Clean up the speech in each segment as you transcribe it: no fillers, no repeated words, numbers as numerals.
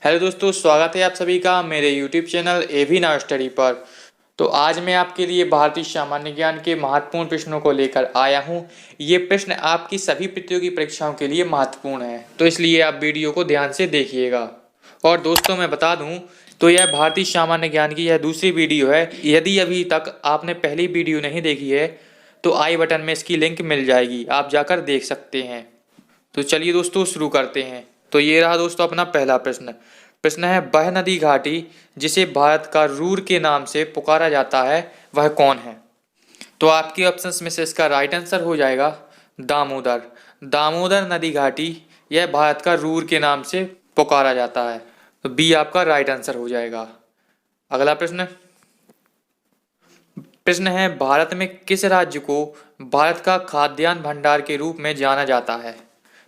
Hello दोस्तों, स्वागत है आप सभी का मेरे YouTube channel AV now study पर। तो आज मैं आपके लिए भारतीय सामान्य ज्ञान के महत्वपूर्ण प्रश्नों को लेकर आया हूं। ये प्रश्न आपकी सभी प्रतियोगी परीक्षाओं के लिए महत्वपूर्ण है, तो इसलिए आप वीडियो को ध्यान से देखिएगा। और दोस्तों मैं बता दूं तो यह भारतीय सामान्य ज्ञान की यह दूसरी वीडियो है। यदि अभी तक आपने पहली वीडियो नहीं देखी है तो आई बटन में इसकी लिंक मिल जाएगी, आप जाकर देख सकते हैं। तो चलिए दोस्तों शुरू करते हैं। तो ये रहा दोस्तों अपना पहला प्रश्न। प्रश्न है, वह नदी घाटी जिसे भारत का रूर के नाम से पुकारा जाता है वह कौन है? तो आपके ऑप्शंस में से इसका राइट आंसर हो जाएगा दामोदर। दामोदर नदी घाटी यह भारत का रूर के नाम से पुकारा जाता है। तो बी आपका राइट आंसर हो जाएगा। अगला प्रश्न। प्रश्न है, भारत में किस राज्य को भारत का खाद्यान्न भंडार के रूप में जाना जाता है?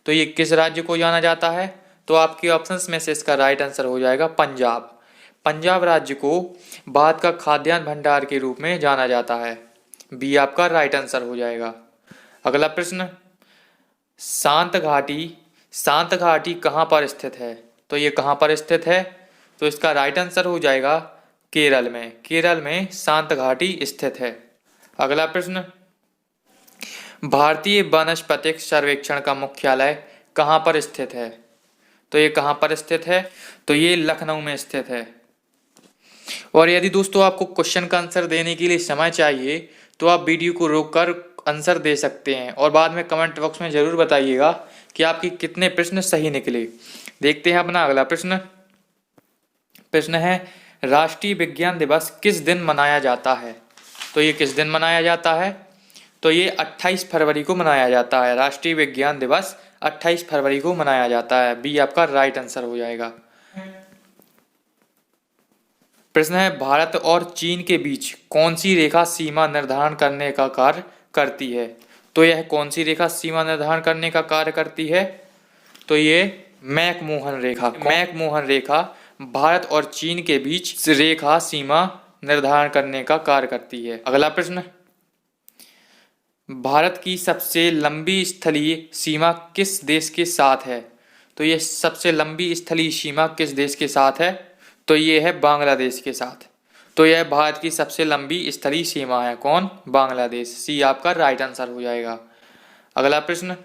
तो ये किस राज्य को जाना जाता है? तो आपके ऑप्शंस में से इसका राइट आंसर हो जाएगा पंजाब। पंजाब राज्य को भारत का खाद्यान्न भंडार के रूप में जाना जाता है। बी आपका राइट आंसर हो जाएगा। अगला प्रश्न, शांत घाटी। शांत घाटी कहाँ पर स्थित है? तो ये कहाँ पर स्थित है? तो इसका राइट आंसर हो जाएगा केरल में। केरल में शांत घाटी स्थित है। अगला प्रश्न, भारतीय वानस्पतिक सर्वेक्षण का मुख्यालय कहाँ पर स्थित है? तो ये कहाँ पर स्थित है? तो ये लखनऊ में स्थित है। और यदि दोस्तों आपको क्वेश्चन का आंसर देने के लिए समय चाहिए तो आप वीडियो को रोककर आंसर दे सकते हैं और बाद में कमेंट बॉक्स में जरूर बताइएगा कि आपके कितने प्रश्न सही निकले। देखते हैं अपना अगला प्रश्न। प्रश्न है, राष्ट्रीय विज्ञान दिवस किस दिन मनाया जाता है? तो ये किस दिन मनाया जाता है? तो ये 28 फरवरी को मनाया जाता है। राष्ट्रीय विज्ञान दिवस 28 फरवरी को मनाया जाता है। बी आपका राइट आंसर हो जाएगा। प्रश्न है, भारत और चीन के बीच कौन सी रेखा सीमा निर्धारण करने का कार्य करती है? तो यह कौन सी रेखा सीमा निर्धारण करने का कार्य करती है? तो ये मैकमोहन रेखा। मैकमोहन रेखा भारत और चीन के बीच रेखा सीमा निर्धारण करने का कार्य करती है। अगला प्रश्न, भारत की सबसे लंबी स्थलीय सीमा किस देश के साथ है? तो ये सबसे लंबी स्थलीय सीमा किस देश के साथ है? तो ये है बांग्लादेश के साथ। तो यह भारत की सबसे लंबी स्थलीय सीमा है। कौन? बांग्लादेश। सी आपका राइट आंसर हो जाएगा। अगला प्रश्न,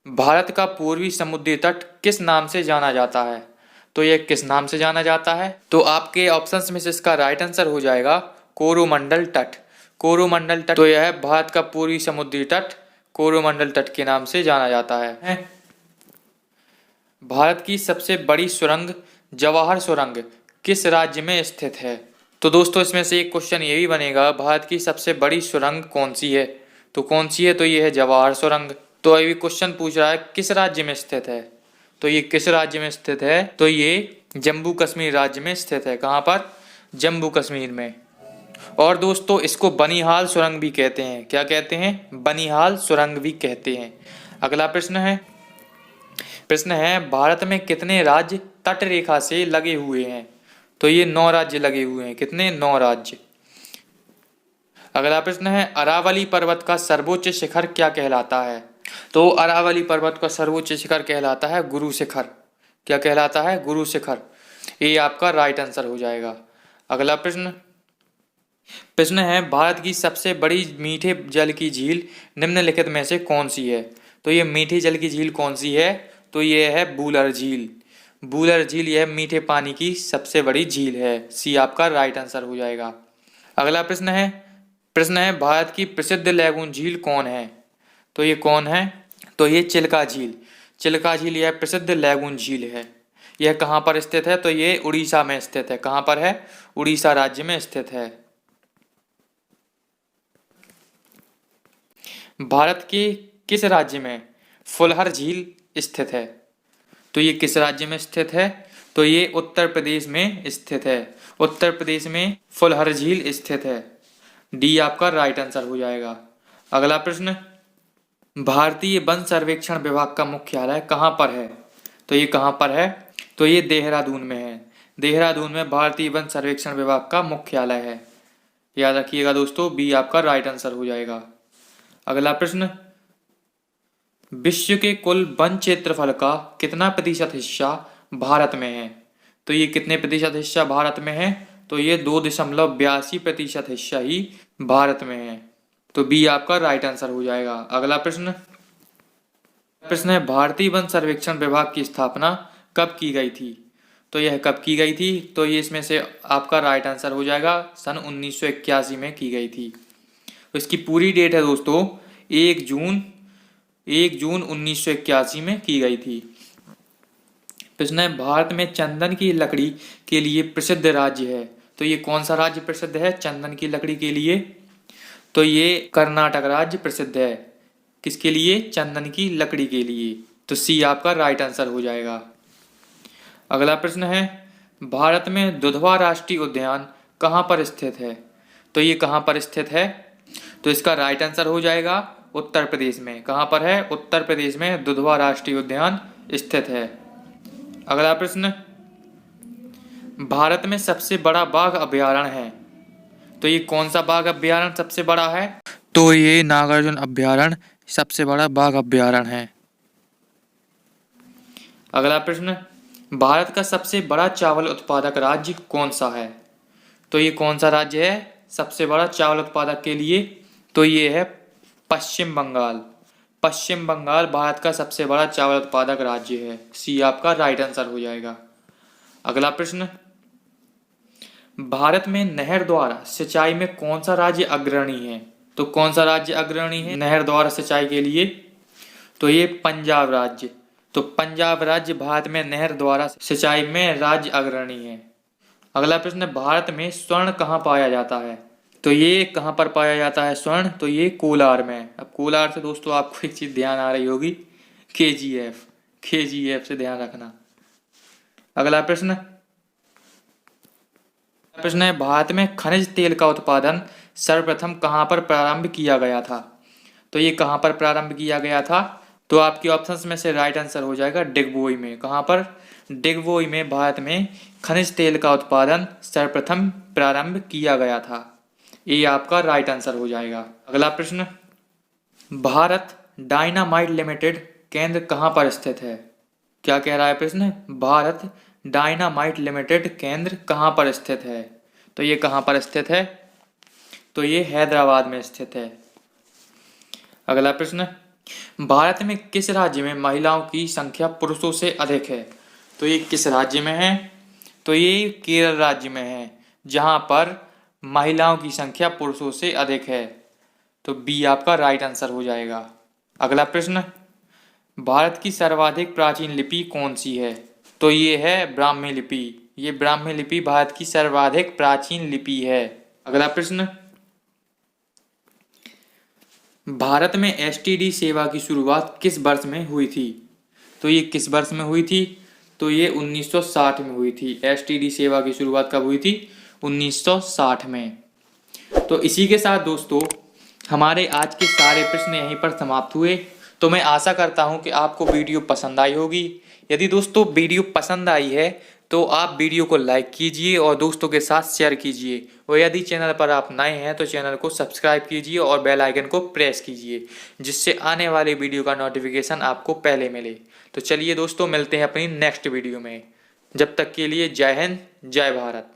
भारत का पूर्वी समुद्री तट किस नाम से जाना जाता है? तो यह किस नाम से जाना जाता है? तो आपके ऑप्शंस में से इसका राइट आंसर हो जाएगा कोरोमंडल तट। कोरोमंडल तट। तो यह भारत का पूर्वी समुद्री तट कोरोमंडल तट के नाम से जाना जाता है। भारत की सबसे बड़ी सुरंग जवाहर सुरंग किस राज्य में स्थित है? तो दोस्तों इसमें से एक क्वेश्चन ये भी बनेगा, भारत की सबसे बड़ी सुरंग कौन सी है? तो कौन सी है? तो ये है जवाहर सुरंग। तो अभी क्वेश्चन पूछ रहा है किस राज्य में स्थित है? तो ये किस राज्य में स्थित है? तो ये जम्मू कश्मीर राज्य में स्थित है। कहाँ पर? जम्मू कश्मीर में। और दोस्तों इसको बनिहाल सुरंग भी कहते हैं। क्या कहते हैं? बनिहाल सुरंग भी कहते हैं। अगला प्रश्न है, भारत में कितने राज्य तट रेखा से लगे हुए हैं? तो ये 9 राज्य लगे हुए हैं। कितने? 9 राज्य। अगला प्रश्न है, अरावली पर्वत का सर्वोच्च शिखर क्या कहलाता है? तो अरावली पर्वत का सर्वोच्च शिखर कहलाता है गुरु शिखर। क्या कहलाता है? गुरु शिखर। ये आपका राइट आंसर हो जाएगा। अगला प्रश्न है, भारत की सबसे बड़ी मीठे जल की झील निम्नलिखित में से कौन सी है? तो ये मीठे जल की झील कौन सी है? तो ये है बूलर झील। बूलर झील यह मीठे पानी की सबसे बड़ी झील है। सी आपका राइट आंसर हो जाएगा। अगला प्रश्न है, भारत की प्रसिद्ध लैगून झील कौन है? तो ये कौन है? तो ये चिल्का झील। चिल्का झील यह प्रसिद्ध लैगून झील है। यह कहाँ पर स्थित है? तो ये उड़ीसा में स्थित है। कहाँ पर है? उड़ीसा राज्य में स्थित है। भारत के किस राज्य में फुलहर झील स्थित है? तो ये किस राज्य में स्थित है? तो ये उत्तर प्रदेश में स्थित है। उत्तर प्रदेश में फुलहर झील स्थित है। डी आपका राइट आंसर हो जाएगा। अगला प्रश्न, भारतीय वन सर्वेक्षण विभाग का मुख्यालय कहाँ पर है? तो ये कहाँ पर है? तो ये देहरादून में है। देहरादून में भारतीय वन सर्वेक्षण विभाग का मुख्यालय है। याद रखिएगा दोस्तों, बी आपका राइट आंसर हो जाएगा। अगला प्रश्न, विश्व के कुल वन क्षेत्रफल का कितना प्रतिशत हिस्सा भारत में है? तो ये कितने प्रतिशत हिस्सा भारत में है? तो ये 2.82% हिस्सा ही भारत में है। तो बी आपका राइट आंसर हो जाएगा। अगला प्रश्न है भारतीय वन सर्वेक्षण विभाग की स्थापना कब की गई थी? तो यह कब की गई थी? तो ये इसमें से आपका राइट आंसर हो जाएगा सन 1981 में की गई थी। तो इसकी पूरी डेट है दोस्तों 1 जून 1981 में की गई थी। प्रश्न है भारत में चंदन की लकड़ी के लिए प्रसिद्ध राज्य है। तो ये कौन सा राज्य प्रसिद्ध है चंदन की लकड़ी के लिए? तो ये कर्नाटक राज्य प्रसिद्ध है। किसके लिए? चंदन की लकड़ी के लिए। तो सी आपका राइट आंसर हो जाएगा। अगला प्रश्न है भारत में दुधवा राष्ट्रीय उद्यान कहाँ पर स्थित है? तो ये कहाँ पर स्थित है? तो इसका राइट आंसर हो जाएगा उत्तर प्रदेश में। कहाँ पर है? उत्तर प्रदेश में दुधवा राष्ट्रीय उद्यान स्थित है। अगला प्रश्न भारत में सबसे बड़ा बाघ अभयारण्य है। तो ये कौन सा बाघ अभयारण्य सबसे बड़ा है? तो ये नागार्जुन अभयारण्य सबसे बड़ा बाघ अभयारण्य है। अगला प्रश्न भारत का सबसे बड़ा चावल उत्पादक राज्य कौन सा है? तो ये कौन सा राज्य है सबसे बड़ा चावल उत्पादक के लिए? तो ये है पश्चिम बंगाल। पश्चिम बंगाल भारत का सबसे बड़ा चावल उत्पादक राज्य है। सी आपका राइट आंसर हो जाएगा। अगला प्रश्न भारत में नहर द्वारा सिंचाई में कौन सा राज्य अग्रणी है? तो कौन सा राज्य अग्रणी है नहर द्वारा सिंचाई के लिए? तो ये पंजाब राज्य। तो पंजाब राज्य भारत में नहर द्वारा सिंचाई में राज्य अग्रणी है। अगला प्रश्न भारत में स्वर्ण कहाँ पाया जाता है? तो ये कहाँ पर पाया जाता है स्वर्ण? तो ये कोलार में। अब कोलार से दोस्तों आपको एक चीज ध्यान आ रही होगी, KGF से ध्यान रखना। अगला प्रश्न है भारत में खनिज तेल का उत्पादन सर्वप्रथम कहाँ पर प्रारंभ किया गया था? तो ये कहाँ पर प्रारंभ किया गया था? तो आपके ऑप्शंस में से राइट आंसर हो जाएगा डिगबोई में। कहाँ पर? डिगबोई में भारत में खनिज तेल का उत्पादन सर्वप्रथम प्रारंभ किया गया था। ये आपका राइट आंसर हो जाएगा। अगला प्रश्न भारत डायनामाइट लिमिटेड केंद्र कहाँ पर स्थित है? क्या कह रहा है प्रश्न? भारत डायनामाइट लिमिटेड केंद्र कहाँ पर स्थित है? तो ये कहाँ पर स्थित है? तो ये हैदराबाद में स्थित है। अगला प्रश्न भारत में किस राज्य में महिलाओं की संख्या पुरुषों से अधिक है? तो ये किस राज्य में है? तो ये केरल राज्य में है जहां पर महिलाओं की संख्या पुरुषों से अधिक है। तो बी आपका राइट आंसर हो जाएगा। अगला प्रश्न भारत की सर्वाधिक प्राचीन लिपि कौन सी है? तो ये है ब्राह्मी लिपि। ये ब्राह्मी लिपि भारत की सर्वाधिक प्राचीन लिपि है। अगला प्रश्न भारत में STD सेवा की शुरुआत किस वर्ष में हुई थी? तो ये किस वर्ष में हुई थी? तो ये 1960 में हुई थी। STD सेवा की शुरुआत कब हुई थी? 1960 में। तो इसी के साथ दोस्तों हमारे आज के सारे प्रश्न यहीं पर समाप्त हुए। तो मैं आशा करता हूं कि आपको वीडियो पसंद आई होगी। यदि दोस्तों वीडियो पसंद आई है तो आप वीडियो को लाइक कीजिए और दोस्तों के साथ शेयर कीजिए, और यदि चैनल पर आप नए हैं तो चैनल को सब्सक्राइब कीजिए और बेल आइकन को प्रेस कीजिए, जिससे आने वाले वीडियो का नोटिफिकेशन आपको पहले मिले। तो चलिए दोस्तों मिलते हैं अपनी नेक्स्ट वीडियो में। जब तक के लिए जय हिंद, जय भारत।